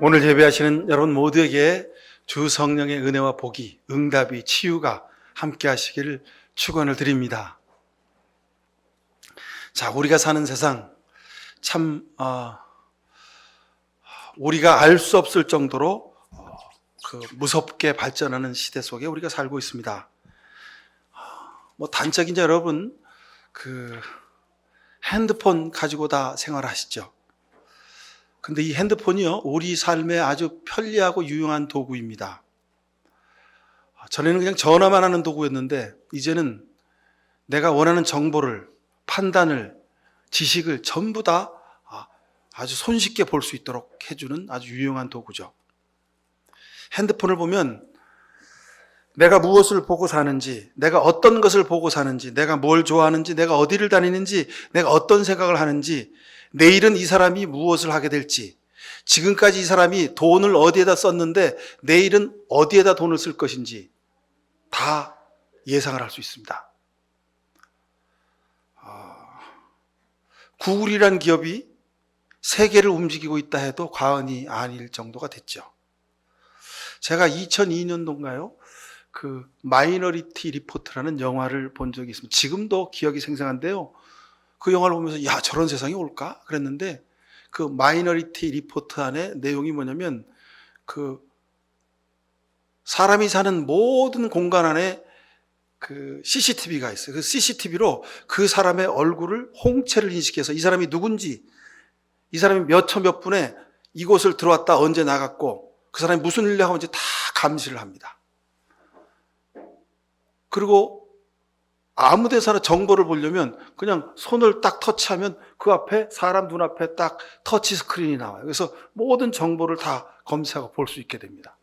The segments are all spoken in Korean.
오늘 예배하시는 여러분 모두에게 주 성령의 은혜와 복이, 응답이, 치유가 함께 하시기를 축원을 드립니다. 자, 우리가 사는 세상 참 우리가 알 수 없을 정도로 무섭게 발전하는 시대 속에 우리가 살고 있습니다. 단적인 여러분 핸드폰 가지고 다 생활하시죠. 근데 이 핸드폰이요, 우리 삶에 아주 편리하고 유용한 도구입니다. 전에는 그냥 전화만 하는 도구였는데 이제는 내가 원하는 정보를, 판단을, 지식을 전부 다 아주 손쉽게 볼 수 있도록 해주는 아주 유용한 도구죠. 핸드폰을 보면 내가 무엇을 보고 사는지, 내가 어떤 것을 보고 사는지, 내가 뭘 좋아하는지, 내가 어디를 다니는지, 내가 어떤 생각을 하는지, 내일은 이 사람이 무엇을 하게 될지, 지금까지 이 사람이 돈을 어디에다 썼는데 내일은 어디에다 돈을 쓸 것인지 다 예상을 할 수 있습니다. 구글이라는 기업이 세계를 움직이고 있다 해도 과언이 아닐 정도가 됐죠. 제가 2002년도인가요? 마이너리티 리포트라는 영화를 본 적이 있습니다. 지금도 기억이 생생한데요. 그 영화를 보면서 야, 저런 세상이 올까? 그랬는데 그 마이너리티 리포트 안에 내용이 뭐냐면 사람이 사는 모든 공간 안에 CCTV가 있어요. 그 CCTV로 그 사람의 얼굴을 홍채를 인식해서 이 사람이 누군지, 이 사람이 몇 초 몇 분에 이곳을 들어왔다 언제 나갔고 그 사람이 무슨 일을 하고 있는지 다 감시를 합니다. 그리고 아무 데서나 정보를 보려면 그냥 손을 딱 터치하면 그 앞에 사람 눈앞에 딱 터치 스크린이 나와요. 그래서 모든 정보를 다 검색하고 볼 수 있게 됩니다.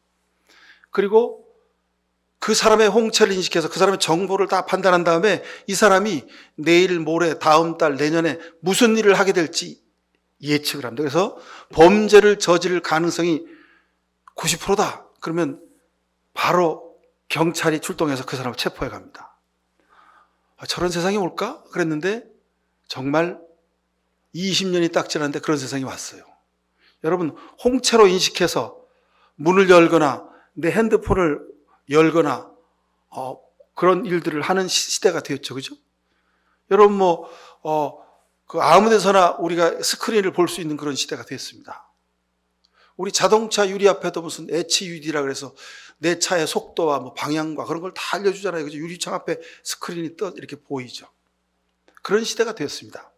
그리고 그 사람의 홍채를 인식해서 그 사람의 정보를 다 판단한 다음에 이 사람이 내일, 모레, 다음 달, 내년에 무슨 일을 하게 될지 예측을 합니다. 그래서 범죄를 저지를 가능성이 90%다. 그러면 바로 경찰이 출동해서 그 사람을 체포해 갑니다. 저런 세상이 올까? 그랬는데 정말 20년이 딱 지났는데 그런 세상이 왔어요. 여러분, 홍채로 인식해서 문을 열거나 내 핸드폰을 열거나 그런 일들을 하는 시대가 되었죠. 그죠? 여러분 아무 데서나 우리가 스크린을 볼 수 있는 그런 시대가 됐습니다. 우리 자동차 유리 앞에도 무슨 HUD라 그래서 내 차의 속도와 방향과 그런 걸 다 알려주잖아요. 그죠? 유리창 앞에 스크린이 이렇게 보이죠. 그런 시대가 되었습니다.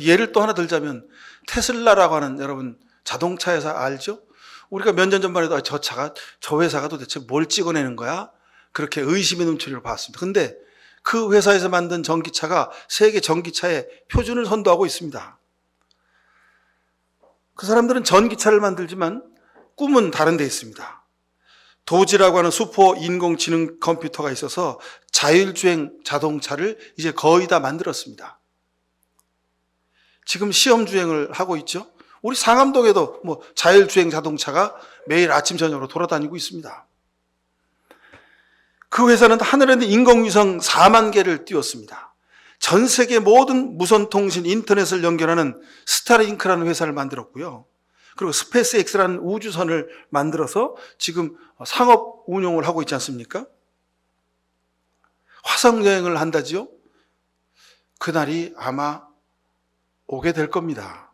예를 또 하나 들자면 테슬라라고 하는 여러분 자동차 회사 알죠? 우리가 몇 년 전만 해도 저 회사가 도대체 뭘 찍어내는 거야? 그렇게 의심의 눈초리로 봤습니다. 근데 그 회사에서 만든 전기차가 세계 전기차의 표준을 선도하고 있습니다. 그 사람들은 전기차를 만들지만 꿈은 다른 데 있습니다. 도지라고 하는 슈퍼 인공지능 컴퓨터가 있어서 자율주행 자동차를 이제 거의 다 만들었습니다. 지금 시험주행을 하고 있죠. 우리 상암동에도 자율주행 자동차가 매일 아침 저녁으로 돌아다니고 있습니다. 그 회사는 하늘에 있는 인공위성 4만 개를 띄웠습니다. 전 세계 모든 무선통신 인터넷을 연결하는 스타링크라는 회사를 만들었고요. 그리고 스페이스X라는 우주선을 만들어서 지금 상업 운용을 하고 있지 않습니까? 화성 여행을 한다지요? 그날이 아마 오게 될 겁니다.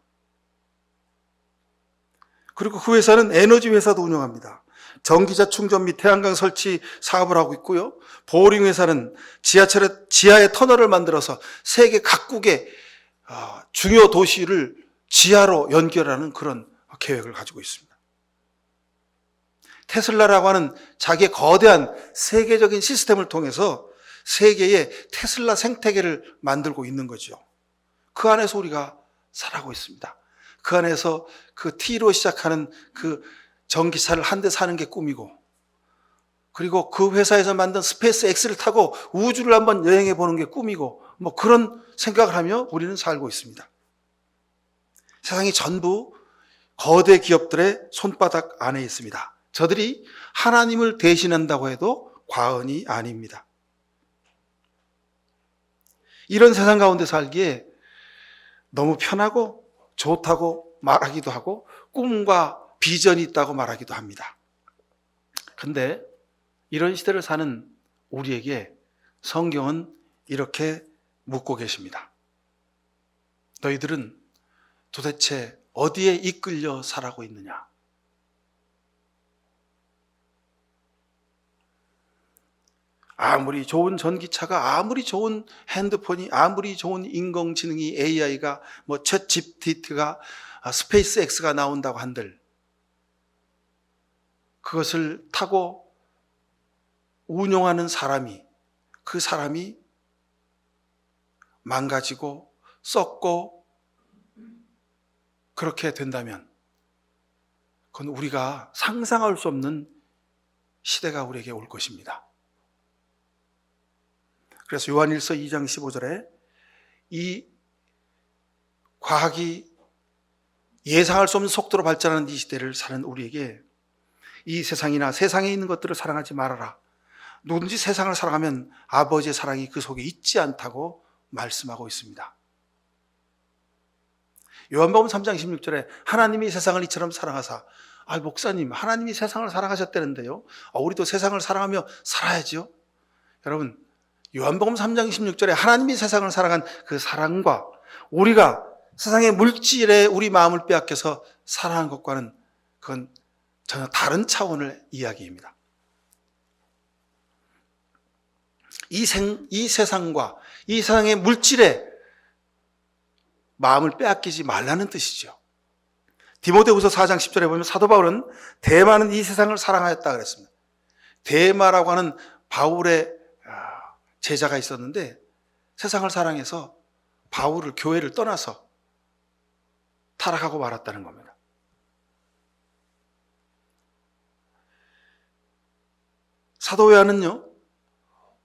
그리고 그 회사는 에너지 회사도 운영합니다. 전기차 충전 및 태양광 설치 사업을 하고 있고요. 보링 회사는 지하에 터널을 만들어서 세계 각국의 중요 도시를 지하로 연결하는 그런 계획을 가지고 있습니다. 테슬라라고 하는 자기의 거대한 세계적인 시스템을 통해서 세계의 테슬라 생태계를 만들고 있는 거죠. 그 안에서 우리가 살아가고 있습니다. 그 안에서 그 T로 시작하는 그 전기차를 한 대 사는 게 꿈이고, 그리고 그 회사에서 만든 스페이스 X를 타고 우주를 한번 여행해 보는 게 꿈이고, 그런 생각을 하며 우리는 살고 있습니다. 세상이 전부 거대 기업들의 손바닥 안에 있습니다. 저들이 하나님을 대신한다고 해도 과언이 아닙니다. 이런 세상 가운데 살기에 너무 편하고 좋다고 말하기도 하고 꿈과 비전이 있다고 말하기도 합니다. 근데 이런 시대를 사는 우리에게 성경은 이렇게 묻고 계십니다. 너희들은 도대체 어디에 이끌려 살아가고 있느냐? 아무리 좋은 전기차가, 아무리 좋은 핸드폰이, 아무리 좋은 인공지능이, AI가, 챗 GPT가, 스페이스 X가 나온다고 한들 그것을 타고 운용하는 사람이, 그 사람이 망가지고 썩고 그렇게 된다면 그건 우리가 상상할 수 없는 시대가 우리에게 올 것입니다. 그래서 요한일서 2장 15절에 이 과학이 예상할 수 없는 속도로 발전하는 이 시대를 사는 우리에게 이 세상이나 세상에 있는 것들을 사랑하지 말아라. 누구든지 세상을 사랑하면 아버지의 사랑이 그 속에 있지 않다고 말씀하고 있습니다. 요한복음 3장 16절에 하나님이 세상을 이처럼 사랑하사, 목사님 하나님이 세상을 사랑하셨다는데요, 우리도 세상을 사랑하며 살아야죠. 여러분, 요한복음 3장 16절에 하나님이 세상을 사랑한 그 사랑과 우리가 세상의 물질에 우리 마음을 빼앗겨서 사랑한 것과는 그건 전혀 다른 차원의 이야기입니다. 이 세상과 이 세상의 물질에 마음을 빼앗기지 말라는 뜻이죠. 디모데후서 4장 10절에 보면 사도 바울은 데마는 이 세상을 사랑하였다 그랬습니다. 데마라고 하는 바울의 제자가 있었는데 세상을 사랑해서 바울을, 교회를 떠나서 타락하고 말았다는 겁니다. 사도 요한은요,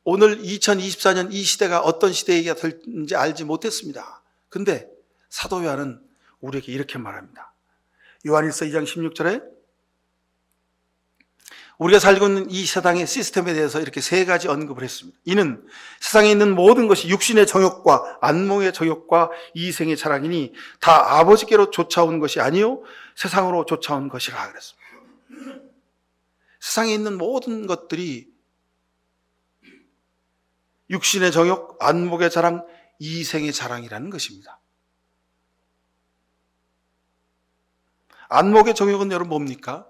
오늘 2024년 이 시대가 어떤 시대가 될지 알지 못했습니다. 근데 사도 요한은 우리에게 이렇게 말합니다. 요한일서 2장 16절에 우리가 살고 있는 이 세상의 시스템에 대해서 이렇게 세 가지 언급을 했습니다. 이는 세상에 있는 모든 것이 육신의 정욕과 안목의 정욕과 이생의 자랑이니 다 아버지께로 쫓아온 것이 아니요 세상으로 쫓아온 것이라 그랬습니다. 세상에 있는 모든 것들이 육신의 정욕, 안목의 자랑, 이생의 자랑이라는 것입니다. 안목의 정욕은 여러분 뭡니까?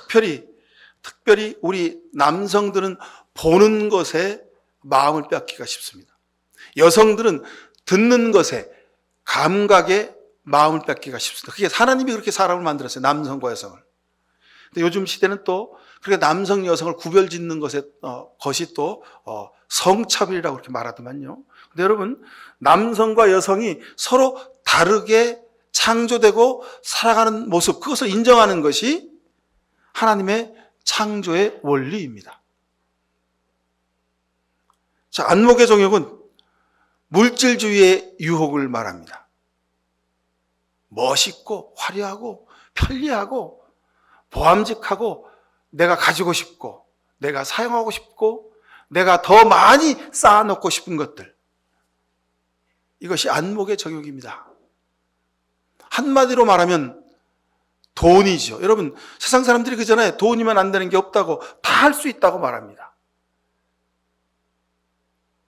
특별히 우리 남성들은 보는 것에 마음을 빼앗기가 쉽습니다. 여성들은 듣는 것에, 감각에 마음을 뺏기가 쉽습니다. 그게 하나님이 그렇게 사람을 만들었어요. 남성과 여성을. 근데 요즘 시대는 또 그렇게 남성, 여성을 구별짓는 것이 또 성차별이라고 그렇게 말하더만요. 근데 여러분, 남성과 여성이 서로 다르게 창조되고 살아가는 모습, 그것을 인정하는 것이 하나님의 창조의 원리입니다. 자, 안목의 정욕은 물질주의의 유혹을 말합니다. 멋있고 화려하고 편리하고 보암직하고 내가 가지고 싶고 내가 사용하고 싶고 내가 더 많이 쌓아놓고 싶은 것들, 이것이 안목의 정욕입니다. 한마디로 말하면 돈이죠. 여러분, 세상 사람들이 그전에 돈이면 안 되는 게 없다고, 다 할 수 있다고 말합니다.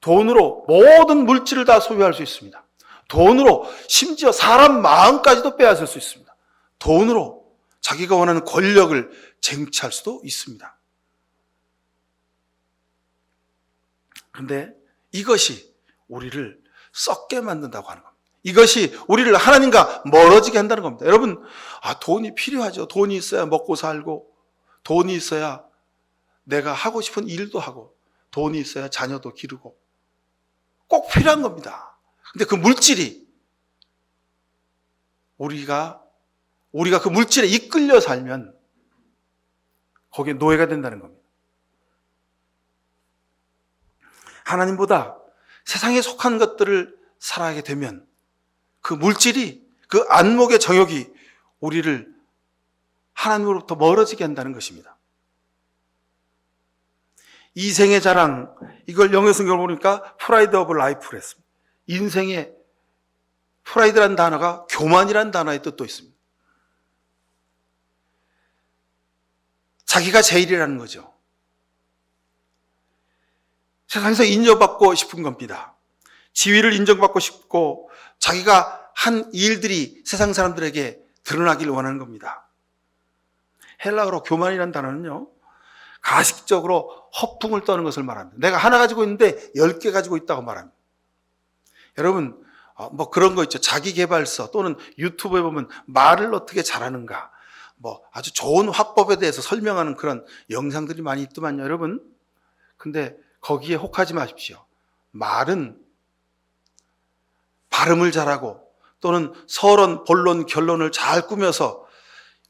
돈으로 모든 물질을 다 소유할 수 있습니다. 돈으로 심지어 사람 마음까지도 빼앗을 수 있습니다. 돈으로 자기가 원하는 권력을 쟁취할 수도 있습니다. 그런데 이것이 우리를 썩게 만든다고 하는 겁니다. 이것이 우리를 하나님과 멀어지게 한다는 겁니다. 여러분, 돈이 필요하죠. 돈이 있어야 먹고 살고, 돈이 있어야 내가 하고 싶은 일도 하고, 돈이 있어야 자녀도 기르고, 꼭 필요한 겁니다. 근데 그 물질이 우리가 그 물질에 이끌려 살면 거기에 노예가 된다는 겁니다. 하나님보다 세상에 속한 것들을 살아가게 되면 그 물질이, 그 안목의 정욕이 우리를 하나님으로부터 멀어지게 한다는 것입니다. 이생의 자랑, 이걸 영어 성경을 보니까 프라이드 오브 라이프를 했습니다. 인생의 프라이드란 단어가 교만이란 단어의 뜻도 있습니다. 자기가 제일이라는 거죠. 세상에서 인정받고 싶은 겁니다. 지위를 인정받고 싶고 자기가 한 일들이 세상 사람들에게 드러나기를 원하는 겁니다. 헬라어로 교만이라는 단어는요, 가식적으로 허풍을 떠는 것을 말합니다. 내가 하나 가지고 있는데 10개 가지고 있다고 말합니다. 여러분, 뭐 그런 거 있죠. 자기개발서 또는 유튜브에 보면 말을 어떻게 잘하는가, 뭐 아주 좋은 화법에 대해서 설명하는 그런 영상들이 많이 있더만요, 여러분. 근데 거기에 혹하지 마십시오. 말은 발음을 잘하고 또는 서론, 본론, 결론을 잘 꾸며서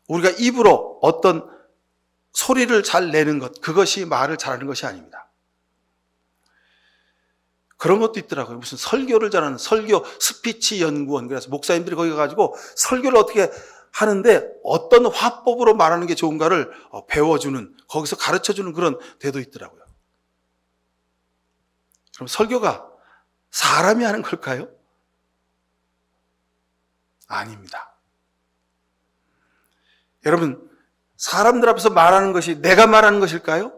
우리가 입으로 어떤 소리를 잘 내는 것, 그것이 말을 잘하는 것이 아닙니다. 그런 것도 있더라고요. 무슨 설교를 잘하는 설교 스피치 연구원. 그래서 목사님들이 거기 가가지고 설교를 어떻게 하는데 어떤 화법으로 말하는 게 좋은가를 배워주는, 거기서 가르쳐주는 그런 데도 있더라고요. 그럼 설교가 사람이 하는 걸까요? 아닙니다. 여러분, 사람들 앞에서 말하는 것이 내가 말하는 것일까요?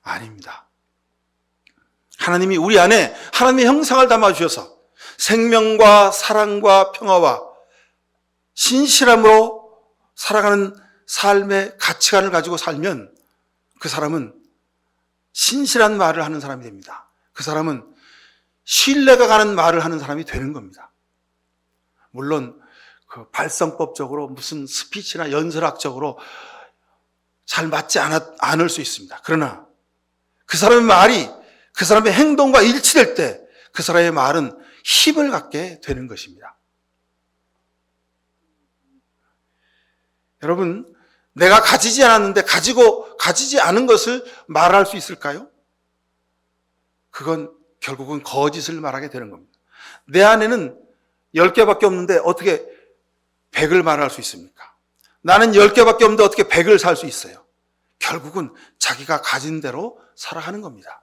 아닙니다. 하나님이 우리 안에 하나님의 형상을 담아주셔서 생명과 사랑과 평화와 신실함으로 살아가는 삶의 가치관을 가지고 살면 그 사람은 신실한 말을 하는 사람이 됩니다. 그 사람은 신뢰가 가는 말을 하는 사람이 되는 겁니다. 물론 그 발성법적으로 무슨 스피치나 연설학적으로 잘 맞지 않을 수 있습니다. 그러나 그 사람의 말이 그 사람의 행동과 일치될 때 그 사람의 말은 힘을 갖게 되는 것입니다. 여러분, 내가 가지지 않았는데 가지지 않은 것을 말할 수 있을까요? 그건 결국은 거짓을 말하게 되는 겁니다. 내 안에는 10개밖에 없는데 어떻게 100을 말할 수 있습니까? 나는 10개밖에 없는데 어떻게 100을 살 수 있어요? 결국은 자기가 가진 대로 살아가는 겁니다.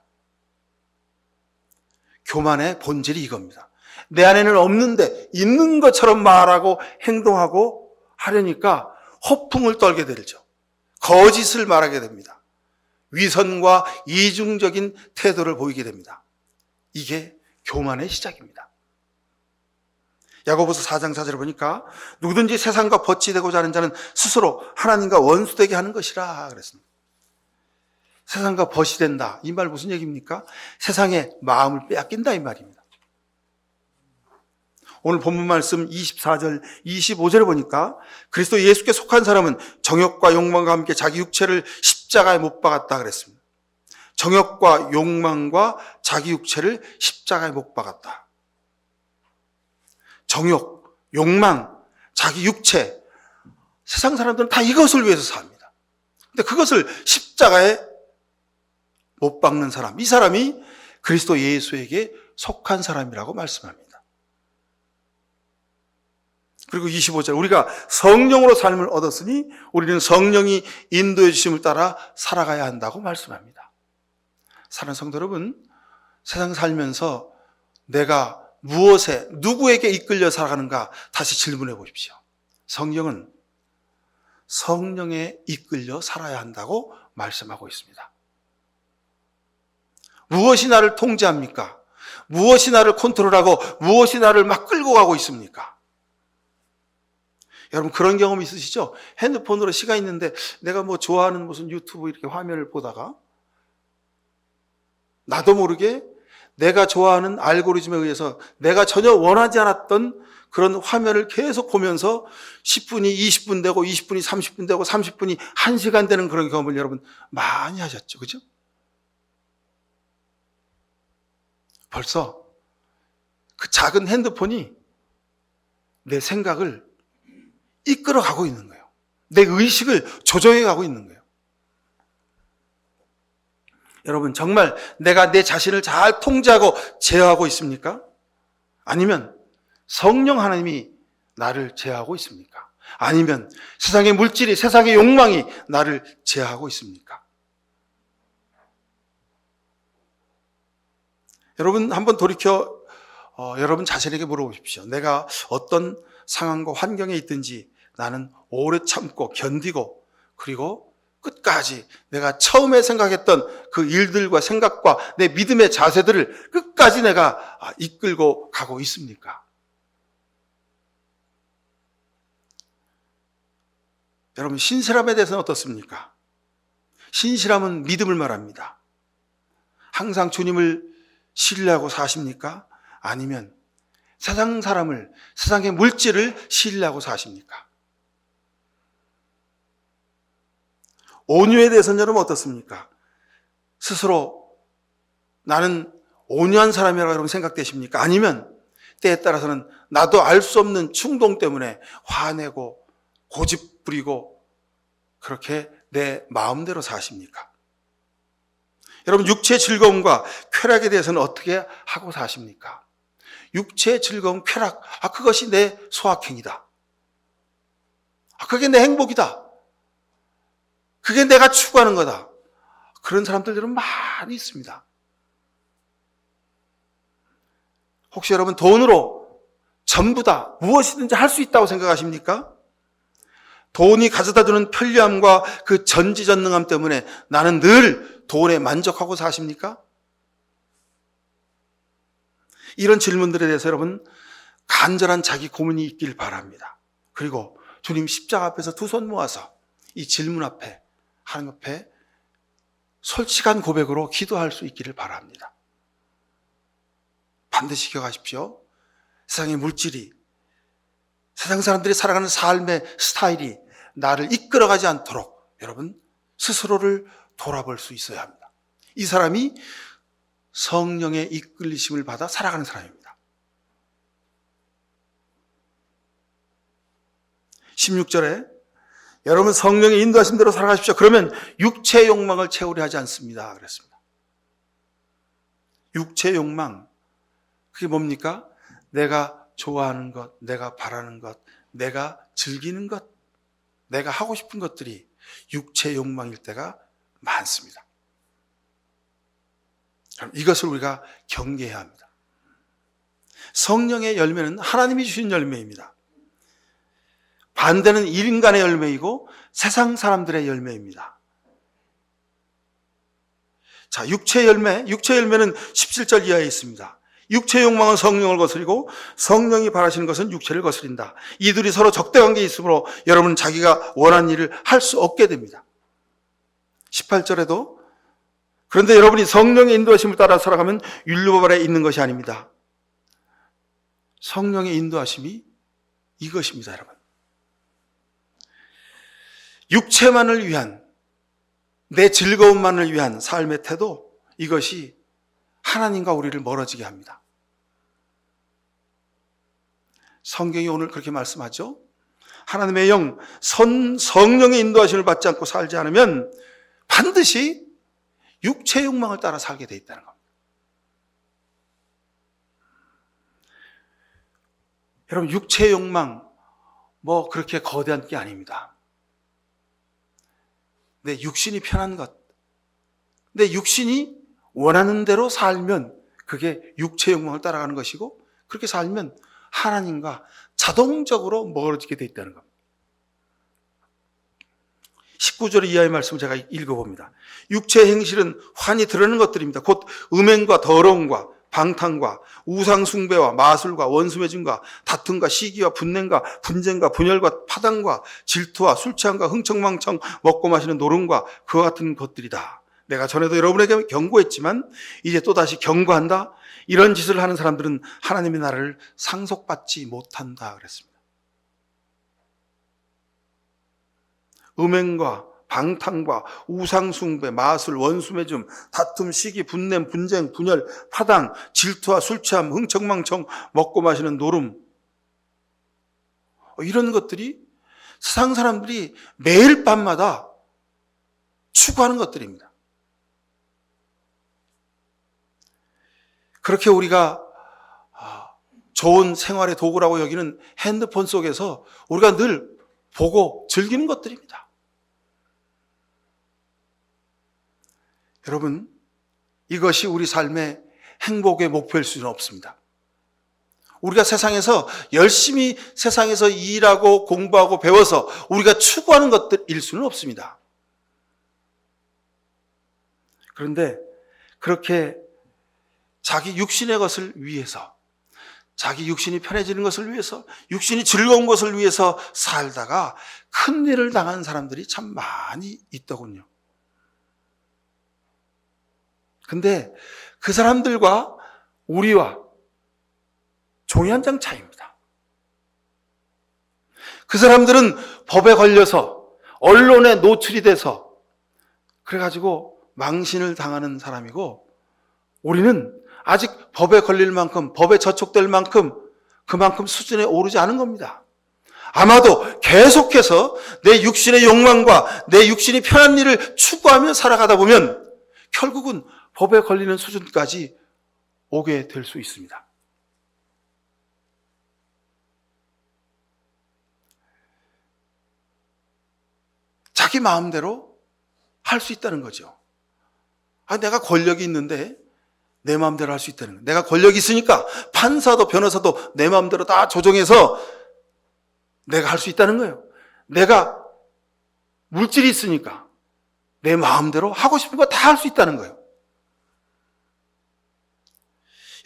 교만의 본질이 이겁니다. 내 안에는 없는데 있는 것처럼 말하고 행동하고 하려니까 허풍을 떨게 되죠. 거짓을 말하게 됩니다. 위선과 이중적인 태도를 보이게 됩니다. 이게 교만의 시작입니다. 야고보서 4장 4절에 보니까 누구든지 세상과 벗이 되고자 하는 자는 스스로 하나님과 원수되게 하는 것이라 그랬습니다. 세상과 벗이 된다. 이 말 무슨 얘기입니까? 세상의 마음을 빼앗긴다 이 말입니다. 오늘 본문 말씀 24절, 25절에 보니까 그리스도 예수께 속한 사람은 정욕과 욕망과 함께 자기 육체를 십자가에 못 박았다 그랬습니다. 정욕과 욕망과 자기 육체를 십자가에 못 박았다. 정욕, 욕망, 자기 육체, 세상 사람들은 다 이것을 위해서 삽니다. 근데 그것을 십자가에 못 박는 사람, 이 사람이 그리스도 예수에게 속한 사람이라고 말씀합니다. 그리고 25절, 우리가 성령으로 삶을 얻었으니 우리는 성령이 인도해 주심을 따라 살아가야 한다고 말씀합니다. 사랑하는 성도 여러분, 세상 살면서 내가 무엇에, 누구에게 이끌려 살아가는가 다시 질문해 보십시오. 성경은 성령에 이끌려 살아야 한다고 말씀하고 있습니다. 무엇이 나를 통제합니까? 무엇이 나를 컨트롤하고 무엇이 나를 막 끌고 가고 있습니까? 여러분 그런 경험 있으시죠? 핸드폰으로 시간 있는데 내가 뭐 좋아하는 무슨 유튜브 이렇게 화면을 보다가 나도 모르게 내가 좋아하는 알고리즘에 의해서 내가 전혀 원하지 않았던 그런 화면을 계속 보면서 10분이 20분 되고 20분이 30분 되고 30분이 1시간 되는 그런 경험을 여러분 많이 하셨죠. 그죠? 벌써 그 작은 핸드폰이 내 생각을 이끌어가고 있는 거예요. 내 의식을 조정해가고 있는 거예요. 여러분 정말 내가 내 자신을 잘 통제하고 제어하고 있습니까? 아니면 성령 하나님이 나를 제어하고 있습니까? 아니면 세상의 물질이, 세상의 욕망이 나를 제어하고 있습니까? 여러분 한번 돌이켜 여러분 자신에게 물어보십시오. 내가 어떤 상황과 환경에 있든지 나는 오래 참고 견디고 그리고 끝까지 내가 처음에 생각했던 그 일들과 생각과 내 믿음의 자세들을 끝까지 내가 이끌고 가고 있습니까? 여러분, 신실함에 대해서는 어떻습니까? 신실함은 믿음을 말합니다. 항상 주님을 신뢰하고 사십니까? 아니면 세상 사람을, 세상의 물질을 신뢰하고 사십니까? 온유에 대해서는 여러분 어떻습니까? 스스로 나는 온유한 사람이라고 여러분 생각되십니까? 아니면 때에 따라서는 나도 알 수 없는 충동 때문에 화내고 고집 부리고 그렇게 내 마음대로 사십니까? 여러분, 육체의 즐거움과 쾌락에 대해서는 어떻게 하고 사십니까? 육체의 즐거움, 쾌락, 그것이 내 소확행이다. 그게 내 행복이다. 그게 내가 추구하는 거다. 그런 사람들 여러분 많이 있습니다. 혹시 여러분 돈으로 전부 다 무엇이든지 할 수 있다고 생각하십니까? 돈이 가져다 주는 편리함과 그 전지전능함 때문에 나는 늘 돈에 만족하고 사십니까? 이런 질문들에 대해서 여러분 간절한 자기 고민이 있길 바랍니다. 그리고 주님 십자가 앞에서 두 손 모아서 이 질문 앞에 하나님 앞에 솔직한 고백으로 기도할 수 있기를 바랍니다. 반드시 기억하십시오. 세상의 물질이, 세상 사람들이 살아가는 삶의 스타일이 나를 이끌어가지 않도록 여러분 스스로를 돌아볼 수 있어야 합니다. 이 사람이 성령의 이끌리심을 받아 살아가는 사람입니다. 16절에 여러분 성령의 인도하심대로 살아가십시오. 그러면 육체의 욕망을 채우려 하지 않습니다. 그랬습니다. 육체의 욕망, 그게 뭡니까? 내가 좋아하는 것, 내가 바라는 것, 내가 즐기는 것, 내가 하고 싶은 것들이 육체의 욕망일 때가 많습니다. 그럼 이것을 우리가 경계해야 합니다. 성령의 열매는 하나님이 주신 열매입니다. 반대는 인간의 열매이고 세상 사람들의 열매입니다. 자, 육체의 열매는 17절 이하에 있습니다. 육체의 욕망은 성령을 거스리고 성령이 바라시는 것은 육체를 거스린다. 이들이 서로 적대관계에 있으므로 여러분은 자기가 원하는 일을 할 수 없게 됩니다. 18절에도 그런데 여러분이 성령의 인도하심을 따라 살아가면 율법 아래 있는 것이 아닙니다. 성령의 인도하심이 이것입니다, 여러분. 육체만을 위한, 내 즐거움만을 위한 삶의 태도, 이것이 하나님과 우리를 멀어지게 합니다. 성경이 오늘 그렇게 말씀하죠. 하나님의 영, 성령의 인도하심을 받지 않고 살지 않으면 반드시 육체의 욕망을 따라 살게 돼 있다는 겁니다. 여러분, 육체의 욕망 그렇게 거대한 게 아닙니다. 내 육신이 편한 것, 내 육신이 원하는 대로 살면 그게 육체의 욕망을 따라가는 것이고, 그렇게 살면 하나님과 자동적으로 멀어지게 돼 있다는 겁니다. 19절 이하의 말씀을 제가 읽어봅니다. 육체의 행실은 환히 드러나는 것들입니다. 곧 음행과 더러움과 방탕과 우상숭배와 마술과 원수매짐과 다툼과 시기와 분냄과 분쟁과 분열과 파당과 질투와 술취함과 흥청망청 먹고 마시는 노름과 그와 같은 것들이다. 내가 전에도 여러분에게 경고했지만 이제 또다시 경고한다. 이런 짓을 하는 사람들은 하나님의 나라를 상속받지 못한다 그랬습니다. 음행과 방탕과 우상숭배, 마술, 원수매줌, 다툼, 시기, 분냄, 분쟁, 분열, 파당, 질투와 술취함, 흥청망청 먹고 마시는 노름, 이런 것들이 세상 사람들이 매일 밤마다 추구하는 것들입니다. 그렇게 우리가 좋은 생활의 도구라고 여기는 핸드폰 속에서 우리가 늘 보고 즐기는 것들입니다. 여러분, 이것이 우리 삶의 행복의 목표일 수는 없습니다. 우리가 세상에서 열심히 세상에서 일하고 공부하고 배워서 우리가 추구하는 것들일 수는 없습니다. 그런데 그렇게 자기 육신의 것을 위해서, 자기 육신이 편해지는 것을 위해서, 육신이 즐거운 것을 위해서 살다가 큰 일을 당한 사람들이 참 많이 있더군요. 근데 그 사람들과 우리와 종이 한 장 차이입니다. 그 사람들은 법에 걸려서 언론에 노출이 돼서 그래가지고 망신을 당하는 사람이고, 우리는 아직 법에 걸릴 만큼, 법에 저촉될 만큼 그만큼 수준에 오르지 않은 겁니다. 아마도 계속해서 내 육신의 욕망과 내 육신이 편한 일을 추구하며 살아가다 보면 결국은 법에 걸리는 수준까지 오게 될 수 있습니다. 자기 마음대로 할 수 있다는 거죠. 내가 권력이 있는데 내 마음대로 할 수 있다는 거예요. 내가 권력이 있으니까 판사도 변호사도 내 마음대로 다 조정해서 내가 할 수 있다는 거예요. 내가 물질이 있으니까 내 마음대로 하고 싶은 거 다 할 수 있다는 거예요.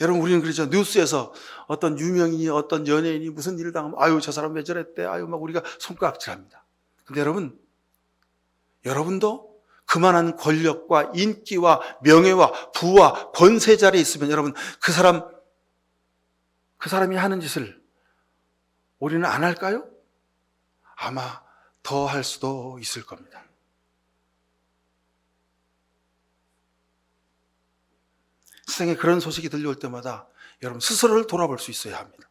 여러분, 우리는 그러죠. 뉴스에서 어떤 유명인이, 어떤 연예인이 무슨 일을 당하면 아유 저 사람 왜 저랬대, 아유 막 우리가 손가락질합니다. 근데 여러분도 그만한 권력과 인기와 명예와 부와 권세 자리에 있으면 여러분 그 사람이 하는 짓을 우리는 안 할까요? 아마 더 할 수도 있을 겁니다. 세상에 그런 소식이 들려올 때마다 여러분 스스로를 돌아볼 수 있어야 합니다.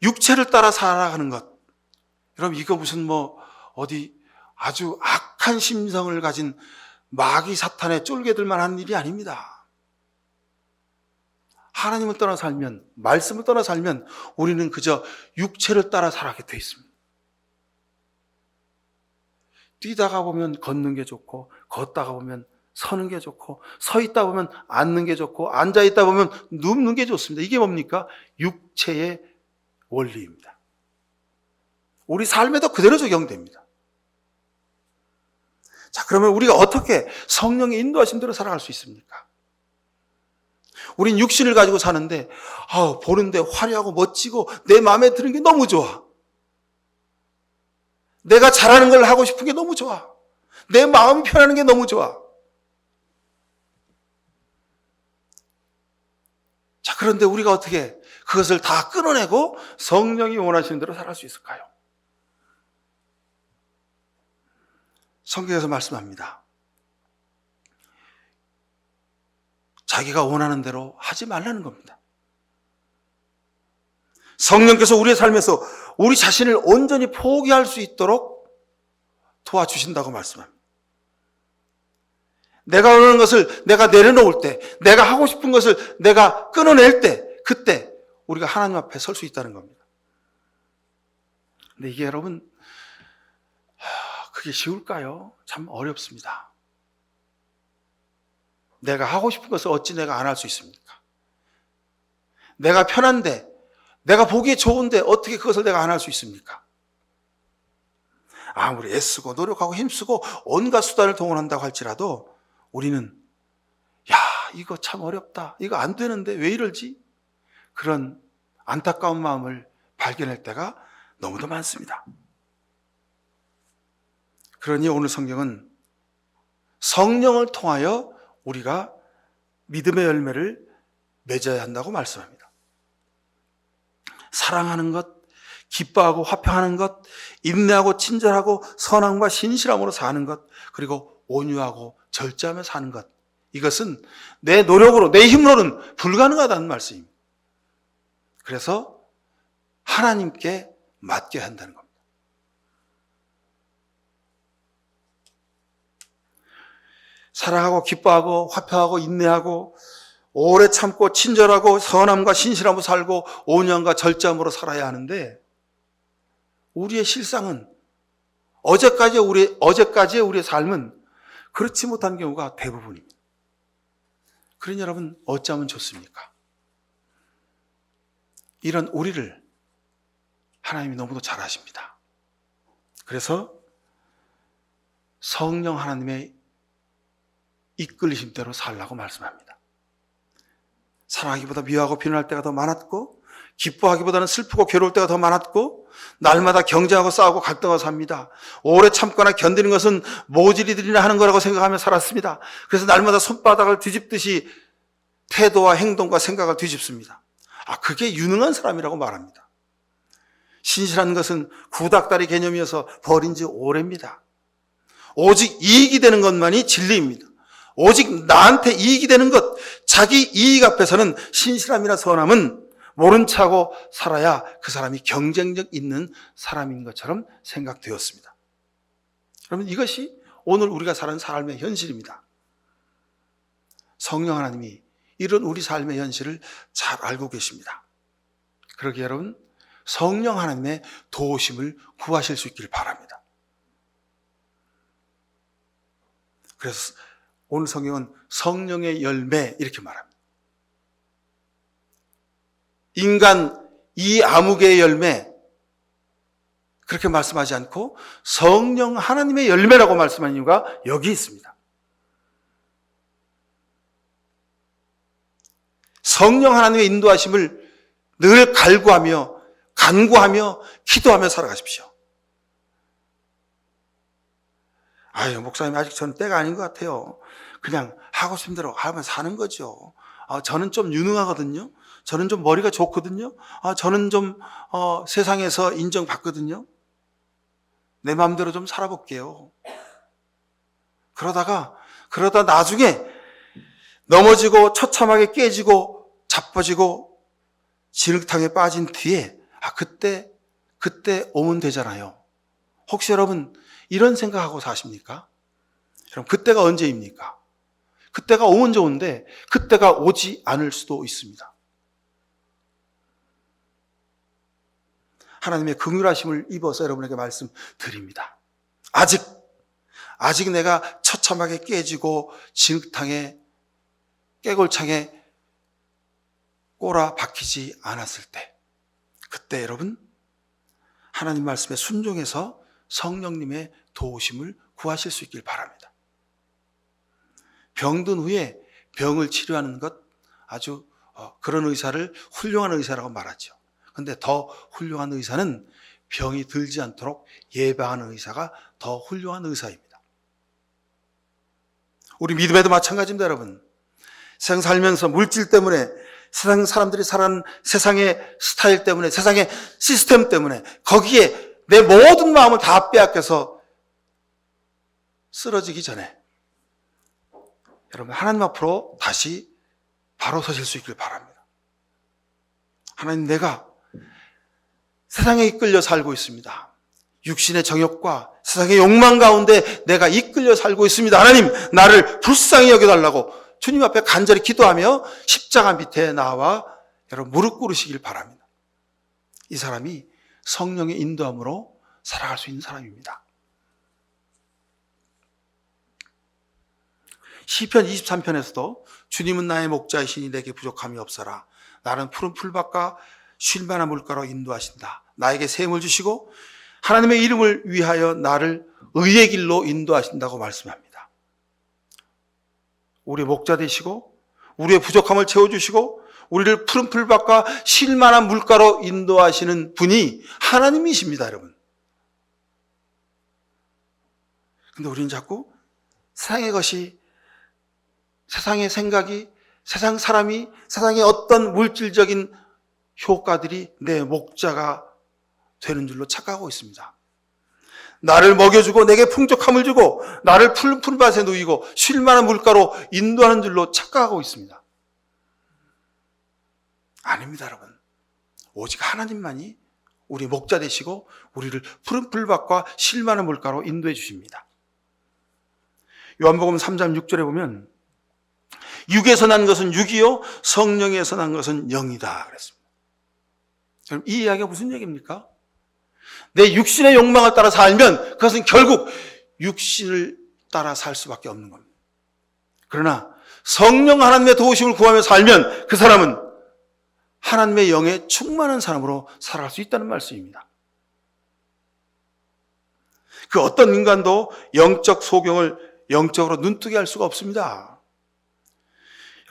육체를 따라 살아가는 것, 여러분 이거 무슨 어디 아주 악한 심성을 가진 마귀 사탄의 쫄개들만 하는 일이 아닙니다. 하나님을 떠나 살면, 말씀을 떠나 살면 우리는 그저 육체를 따라 살아가게 돼 있습니다. 뛰다가 보면 걷는 게 좋고, 걷다가 보면 서는 게 좋고, 서 있다 보면 앉는 게 좋고, 앉아 있다 보면 눕는 게 좋습니다. 이게 뭡니까? 육체의 원리입니다. 우리 삶에도 그대로 적용됩니다. 자, 그러면 우리가 어떻게 성령의 인도하신 대로 살아갈 수 있습니까? 우린 육신을 가지고 사는데 보는데 화려하고 멋지고 내 마음에 드는 게 너무 좋아. 내가 잘하는 걸 하고 싶은 게 너무 좋아. 내 마음이 편하는 게 너무 좋아. 자, 그런데 우리가 어떻게 그것을 다 끊어내고 성령이 원하시는 대로 살아갈 수 있을까요? 성경에서 말씀합니다. 자기가 원하는 대로 하지 말라는 겁니다. 성령께서 우리의 삶에서 우리 자신을 온전히 포기할 수 있도록 도와주신다고 말씀합니다. 내가 원하는 것을 내가 내려놓을 때, 내가 하고 싶은 것을 내가 끊어낼 때, 그때 우리가 하나님 앞에 설 수 있다는 겁니다. 근데 이게 여러분, 그게 쉬울까요? 참 어렵습니다. 내가 하고 싶은 것을 어찌 내가 안 할 수 있습니까? 내가 편한데, 내가 보기에 좋은데 어떻게 그것을 내가 안 할 수 있습니까? 아무리 애쓰고 노력하고 힘쓰고 온갖 수단을 동원한다고 할지라도 우리는 이거 참 어렵다, 이거 안 되는데 왜 이러지? 그런 안타까운 마음을 발견할 때가 너무도 많습니다. 그러니 오늘 성경은 성령을 통하여 우리가 믿음의 열매를 맺어야 한다고 말씀합니다. 사랑하는 것, 기뻐하고 화평하는 것, 인내하고 친절하고 선함과 신실함으로 사는 것, 그리고 온유하고 절제하며 사는 것, 이것은 내 노력으로, 내 힘으로는 불가능하다는 말씀입니다. 그래서 하나님께 맡겨야 한다는 겁니다. 사랑하고 기뻐하고 화평하고 인내하고 오래 참고 친절하고 선함과 신실함으로 살고 온유함과 절제함으로 살아야 하는데, 우리의 실상은 어제까지의 우리의 삶은 그렇지 못한 경우가 대부분입니다. 그러니 여러분 어쩌면 좋습니까? 이런 우리를 하나님이 너무도 잘 아십니다. 그래서 성령 하나님의 이끌리심대로 살라고 말씀합니다. 사랑하기보다 미워하고 비난할 때가 더 많았고, 기뻐하기보다는 슬프고 괴로울 때가 더 많았고, 날마다 경쟁하고 싸우고 갈등하고 삽니다. 오래 참거나 견디는 것은 모질이들이나 하는 거라고 생각하며 살았습니다. 그래서 날마다 손바닥을 뒤집듯이 태도와 행동과 생각을 뒤집습니다. 그게 유능한 사람이라고 말합니다. 신실한 것은 구닥다리 개념이어서 버린 지 오래입니다. 오직 이익이 되는 것만이 진리입니다. 오직 나한테 이익이 되는 것, 자기 이익 앞에서는 신실함이나 선함은 모른 척하고 살아야 그 사람이 경쟁력 있는 사람인 것처럼 생각되었습니다. 여러분, 이것이 오늘 우리가 사는 삶의 현실입니다. 성령 하나님이 이런 우리 삶의 현실을 잘 알고 계십니다. 그러기에 여러분, 성령 하나님의 도우심을 구하실 수 있기를 바랍니다. 그래서 오늘 성경은 성령의 열매 이렇게 말합니다. 인간 이 아무개의 열매 그렇게 말씀하지 않고 성령 하나님의 열매라고 말씀한 이유가 여기 있습니다. 성령 하나님의 인도하심을 늘 간구하며 기도하며 살아가십시오. 목사님 아직 저는 때가 아닌 것 같아요. 그냥 하고 싶은 대로 하면 사는 거죠. 저는 좀 유능하거든요. 저는 좀 머리가 좋거든요. 저는 좀 세상에서 인정받거든요. 내 마음대로 좀 살아볼게요. 그러다 나중에 넘어지고 처참하게 깨지고 자빠지고 진흙탕에 빠진 뒤에 그때 오면 되잖아요. 혹시 여러분 이런 생각하고 사십니까? 그럼 그때가 언제입니까? 그때가 오면 좋은데 그때가 오지 않을 수도 있습니다. 하나님의 긍휼하심을 입어서 여러분에게 말씀드립니다. 아직 내가 처참하게 깨지고 진흙탕에 깨골창에 꼬라 박히지 않았을 때, 그때 여러분 하나님 말씀에 순종해서 성령님의 도우심을 구하실 수 있길 바랍니다. 병든 후에 병을 치료하는 것 아주 그런 의사를 훌륭한 의사라고 말하죠. 그런데 더 훌륭한 의사는 병이 들지 않도록 예방하는 의사가 더 훌륭한 의사입니다. 우리 믿음에도 마찬가지입니다, 여러분. 세상 살면서 물질 때문에, 세상 사람들이 살아가는 세상의 스타일 때문에, 세상의 시스템 때문에 거기에 내 모든 마음을 다 빼앗겨서 쓰러지기 전에 여러분 하나님 앞으로 다시 바로 서실 수 있길 바랍니다. 하나님, 내가 세상에 이끌려 살고 있습니다. 육신의 정욕과 세상의 욕망 가운데 내가 이끌려 살고 있습니다. 하나님, 나를 불쌍히 여겨달라고 주님 앞에 간절히 기도하며 십자가 밑에 나와 여러분 무릎 꿇으시길 바랍니다. 이 사람이 성령의 인도함으로 살아갈 수 있는 사람입니다. 시편 23편에서도 주님은 나의 목자이시니 내게 부족함이 없어라. 나는 푸른 풀밭과 쉴만한 물가로 인도하신다. 나에게 샘을 주시고 하나님의 이름을 위하여 나를 의의 길로 인도하신다고 말씀합니다. 우리의 목자 되시고 우리의 부족함을 채워주시고 우리를 푸른 풀밭과 쉴만한 물가로 인도하시는 분이 하나님이십니다, 여러분. 근데 우리는 자꾸 세상의 것이, 세상의 생각이, 세상 사람이, 세상의 어떤 물질적인 효과들이 내 목자가 되는 줄로 착각하고 있습니다. 나를 먹여주고 내게 풍족함을 주고 나를 푸른 풀밭에 누이고 쉴만한 물가로 인도하는 줄로 착각하고 있습니다. 아닙니다, 여러분. 오직 하나님만이 우리 목자 되시고 우리를 푸른 풀밭과 쉴만한 물가로 인도해 주십니다. 요한복음 3장 6절에 보면 육에서 난 것은 육이요 성령에서 난 것은 영이다 그랬습니다. 그럼 이 이야기가 무슨 얘기입니까? 내 육신의 욕망을 따라 살면 그것은 결국 육신을 따라 살 수밖에 없는 겁니다. 그러나 성령 하나님의 도우심을 구하며 살면 그 사람은 하나님의 영에 충만한 사람으로 살아갈 수 있다는 말씀입니다. 그 어떤 인간도 영적 소경을 영적으로 눈뜨게 할 수가 없습니다.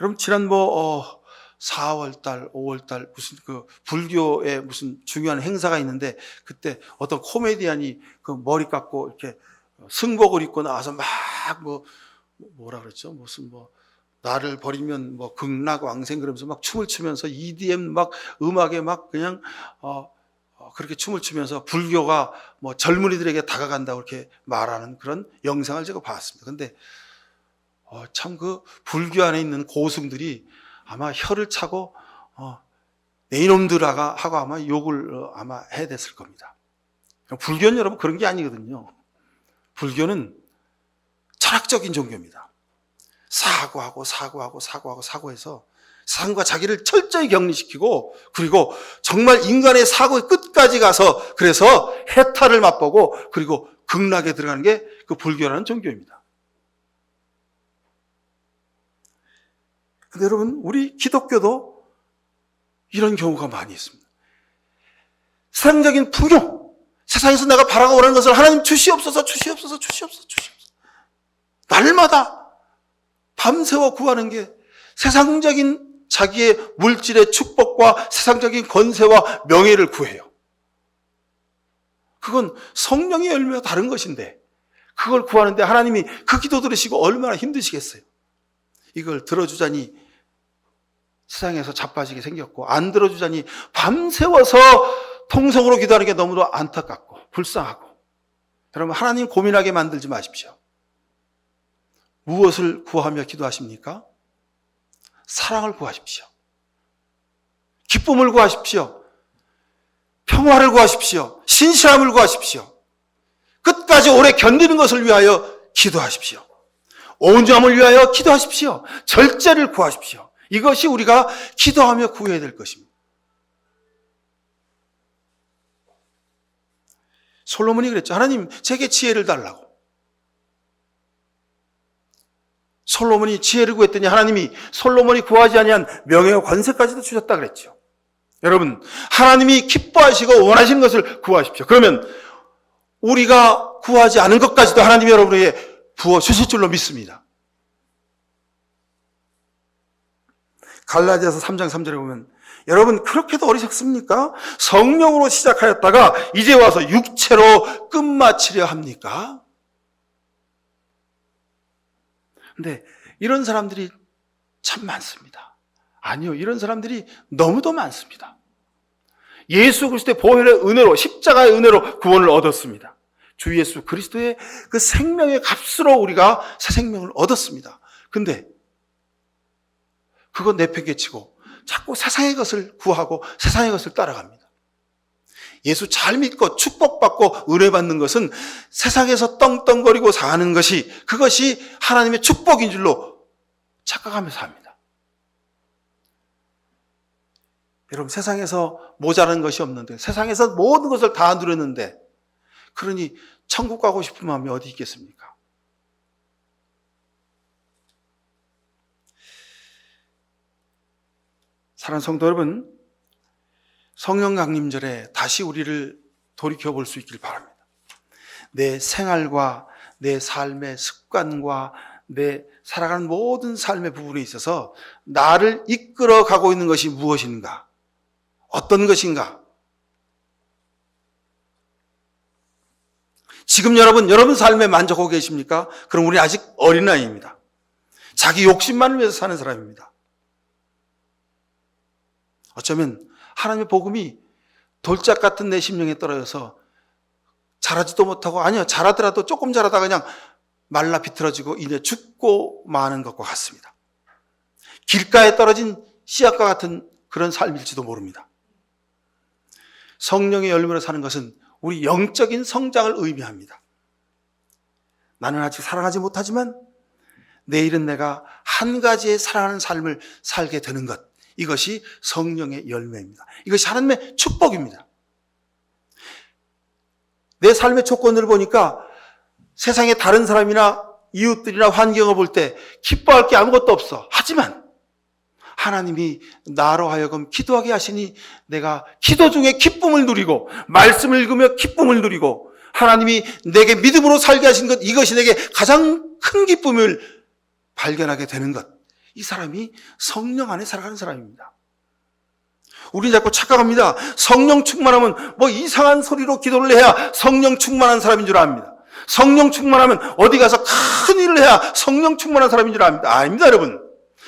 여러분, 지난 4월달, 5월달 무슨 불교의 무슨 중요한 행사가 있는데, 그때 어떤 코미디언이 머리 깎고 이렇게 승복을 입고 나와서 막 뭐라 그랬죠? 무슨 나를 버리면 극락왕생 그러면서 막 춤을 추면서 EDM 막 음악에 막 그냥 그렇게 춤을 추면서 불교가 젊은이들에게 다가간다고 이렇게 말하는 그런 영상을 제가 봤습니다. 근데 참 그 불교 안에 있는 고승들이 아마 혀를 차고 내 이놈들 하고 아마 욕을 아마 해야 됐을 겁니다. 불교는 여러분 그런 게 아니거든요. 불교는 철학적인 종교입니다. 사고해서 세상과 자기를 철저히 격리시키고, 그리고 정말 인간의 사고의 끝까지 가서 그래서 해탈을 맛보고 그리고 극락에 들어가는 게 그 불교라는 종교입니다. 근데 여러분, 우리 기독교도 이런 경우가 많이 있습니다. 세상적인 풍요, 세상에서 내가 바라고 원하는 것을 하나님 주시옵소서. 날마다 밤새워 구하는 게 세상적인 자기의 물질의 축복과 세상적인 권세와 명예를 구해요. 그건 성령의 열매와 다른 것인데, 그걸 구하는데 하나님이 그 기도 들으시고 얼마나 힘드시겠어요. 이걸 들어주자니 세상에서 자빠지게 생겼고, 안 들어주자니 밤새워서 통성으로 기도하는 게 너무도 안타깝고 불쌍하고. 여러분, 하나님 고민하게 만들지 마십시오. 무엇을 구하며 기도하십니까? 사랑을 구하십시오. 기쁨을 구하십시오. 평화를 구하십시오. 신실함을 구하십시오. 끝까지 오래 견디는 것을 위하여 기도하십시오. 온전함을 위하여 기도하십시오. 절제를 구하십시오. 이것이 우리가 기도하며 구해야 될 것입니다. 솔로몬이 그랬죠. 하나님, 제게 지혜를 달라고. 솔로몬이 지혜를 구했더니 하나님이 솔로몬이 구하지 아니한 명예와 관세까지도 주셨다 그랬죠. 여러분, 하나님이 기뻐하시고 원하시는 것을 구하십시오. 그러면 우리가 구하지 않은 것까지도 하나님이 여러분에게 부어주실 줄로 믿습니다. 갈라디아서 3장 3절에 보면, 여러분 그렇게도 어리석습니까? 성령으로 시작하였다가 이제 와서 육체로 끝마치려 합니까? 근데 이런 사람들이 참 많습니다. 아니요, 이런 사람들이 너무도 많습니다. 예수 그리스도의 보혈의 은혜로, 십자가의 은혜로 구원을 얻었습니다. 주 예수 그리스도의 그 생명의 값으로 우리가 새 생명을 얻었습니다. 근데 그거 내팽개치고 자꾸 세상의 것을 구하고 세상의 것을 따라갑니다. 예수 잘 믿고 축복받고 은혜 받는 것은 세상에서 떵떵거리고 사는 것이, 그것이 하나님의 축복인 줄로 착각하면서 합니다. 여러분, 세상에서 모자란 것이 없는데, 세상에서 모든 것을 다 누렸는데, 그러니 천국 가고 싶은 마음이 어디 있겠습니까? 사랑하는 성도 여러분, 성령 강림절에 다시 우리를 돌이켜 볼 수 있길 바랍니다. 내 생활과 내 삶의 습관과 내 살아가는 모든 삶의 부분에 있어서 나를 이끌어 가고 있는 것이 무엇인가? 어떤 것인가? 지금 여러분 삶에 만족하고 계십니까? 그럼 우리 아직 어린아이입니다. 자기 욕심만을 위해서 사는 사람입니다. 어쩌면 하나님의 복음이 돌짝 같은 내 심령에 떨어져서 자라지도 못하고, 아니요, 자라더라도 조금 자라다가 그냥 말라 비틀어지고 이제 죽고 마는 것과 같습니다. 길가에 떨어진 씨앗과 같은 그런 삶일지도 모릅니다. 성령의 열매로 사는 것은 우리 영적인 성장을 의미합니다. 나는 아직 사랑하지 못하지만 내일은 내가 한 가지의 사랑하는 삶을 살게 되는 것, 이것이 성령의 열매입니다. 이것이 하나님의 축복입니다. 내 삶의 조건을 보니까 세상의 다른 사람이나 이웃들이나 환경을 볼 때 기뻐할 게 아무것도 없어. 하지만 하나님이 나로 하여금 기도하게 하시니 내가 기도 중에 기쁨을 누리고 말씀을 읽으며 기쁨을 누리고 하나님이 내게 믿음으로 살게 하신 것, 이것이 내게 가장 큰 기쁨을 발견하게 되는 것. 이 사람이 성령 안에 살아가는 사람입니다. 우리는 자꾸 착각합니다. 성령 충만하면 뭐 이상한 소리로 기도를 해야 성령 충만한 사람인 줄 압니다. 성령 충만하면 어디 가서 큰 일을 해야 성령 충만한 사람인 줄 압니다. 아닙니다, 여러분.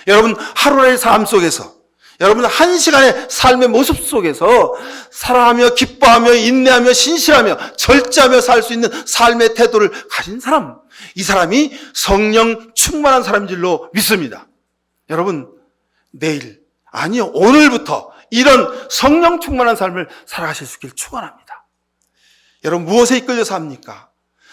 여러분 하루의 삶 속에서, 여러분 한 시간의 삶의 모습 속에서 사랑하며 기뻐하며 인내하며 신실하며 절제하며 살 수 있는 삶의 태도를 가진 사람, 이 사람이 성령 충만한 사람인 줄로 믿습니다. 여러분 내일, 아니요 오늘부터 이런 성령 충만한 삶을 살아가실 수 있기를 축원합니다. 여러분 무엇에 이끌려 삽니까?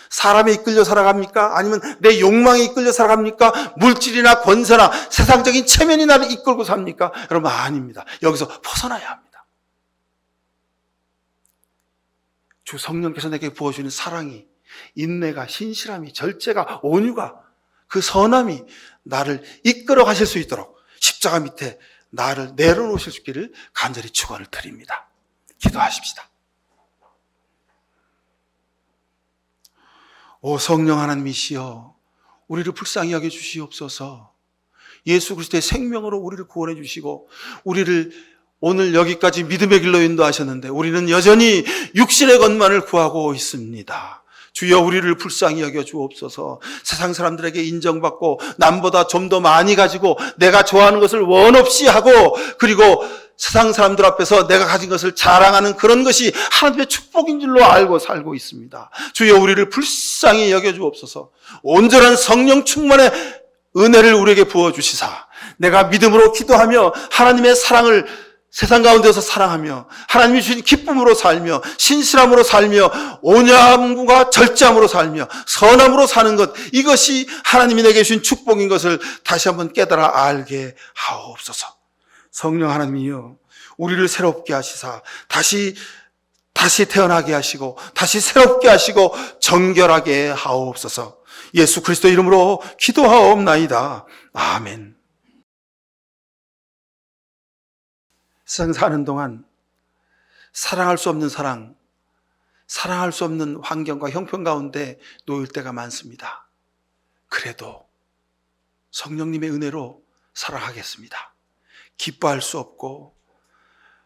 사람에 이끌려 살아갑니까? 아니면 내 욕망에 이끌려 살아갑니까? 물질이나 권세나 세상적인 체면이 나를 이끌고 삽니까? 여러분 아닙니다. 여기서 벗어나야 합니다. 주 성령께서 내게 부어주는 사랑이, 인내가, 신실함이, 절제가, 온유가, 그 선함이 나를 이끌어 가실 수 있도록 십자가 밑에 나를 내려놓으실 수 있기를 간절히 축원을 드립니다. 기도하십시다. 오 성령 하나님이시여, 우리를 불쌍히 여겨 주시옵소서. 예수 그리스도의 생명으로 우리를 구원해 주시고 우리를 오늘 여기까지 믿음의 길로 인도하셨는데 우리는 여전히 육신의 것만을 구하고 있습니다. 주여 우리를 불쌍히 여겨 주옵소서. 세상 사람들에게 인정받고 남보다 좀 더 많이 가지고 내가 좋아하는 것을 원 없이 하고, 그리고 세상 사람들 앞에서 내가 가진 것을 자랑하는 그런 것이 하나님의 축복인 줄로 알고 살고 있습니다. 주여 우리를 불쌍히 여겨 주옵소서. 온전한 성령 충만의 은혜를 우리에게 부어주시사 내가 믿음으로 기도하며 하나님의 사랑을 세상 가운데서 사랑하며 하나님이 주신 기쁨으로 살며 신실함으로 살며 온유함과 절제함으로 살며 선함으로 사는 것, 이것이 하나님이 내게 주신 축복인 것을 다시 한번 깨달아 알게 하옵소서. 성령 하나님이여, 우리를 새롭게 하시사 다시 태어나게 하시고 다시 새롭게 하시고 정결하게 하옵소서. 예수 그리스도 이름으로 기도하옵나이다. 아멘. 세상 사는 동안 사랑할 수 없는 사랑, 사랑할 수 없는 환경과 형편 가운데 놓일 때가 많습니다. 그래도 성령님의 은혜로 살아가겠습니다. 기뻐할 수 없고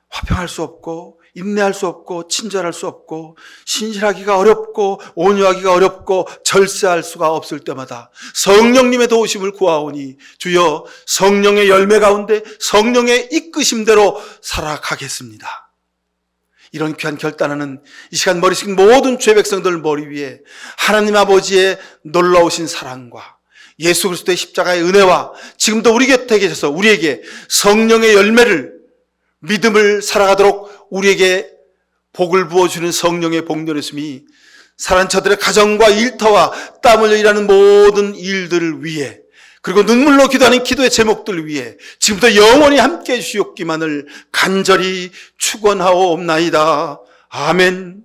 화평할 수 없고 인내할 수 없고 친절할 수 없고 신실하기가 어렵고 온유하기가 어렵고 절제할 수가 없을 때마다 성령님의 도우심을 구하오니 주여 성령의 열매 가운데 성령의 이끄심대로 살아가겠습니다. 이런 귀한 결단하는 이 시간 머리 숙인 모든 죄 백성들 머리 위에 하나님 아버지의 놀라우신 사랑과 예수 그리스도의 십자가의 은혜와 지금도 우리 곁에 계셔서 우리에게 성령의 열매를, 믿음을 살아가도록 우리에게 복을 부어주는 성령의 복렬했음이 사랑 저들의 가정과 일터와 땀 흘려 일하는 모든 일들을 위해, 그리고 눈물로 기도하는 기도의 제목들 위해 지금부터 영원히 함께해 주시옵기만을 간절히 축원하옵나이다. 아멘.